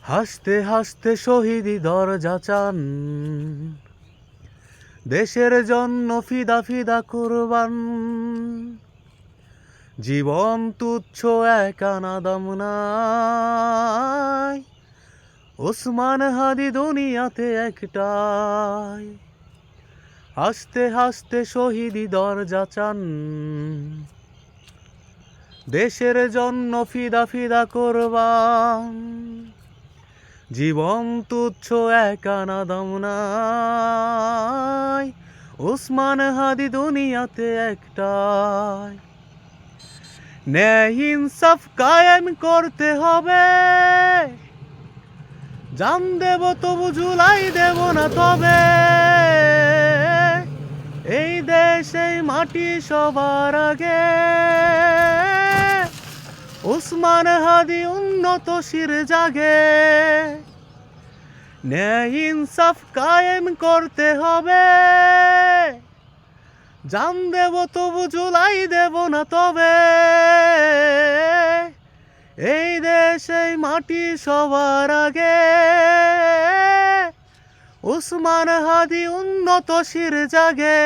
হাসতে হাসতে শহীদি দরজা চান, দেশের জন্য ফিদা ফিদা কুরবান। জীবন তুচ্ছ একানা দাম নাই, ওসমান হাদি দুনিয়াতে একটাই। হাসতে হাসতে শহীদি দরজা চান, দেশের জন্য ফিদা ফিদা কুরবান। জীবন তুচ্ছ একানা দাম নাই, ওসমান হাদি দুনিয়াতে একটাই। ন্যায় ইনসাফ কায়েম করতে হবে, জান দেব তবু জুলাই দেব না তবে। এই দেশ এই মাটি সবার আগে, ওসমান হাদি উন্নত শির জাগে। ন্যায় ইনসাফ কায়েম করতে হবে, জান দেব তবু জুলাই দেব না তবে। এই দেশ এই মাটি সবার আগে, ওসমান হাদি উন্নত শির জাগে।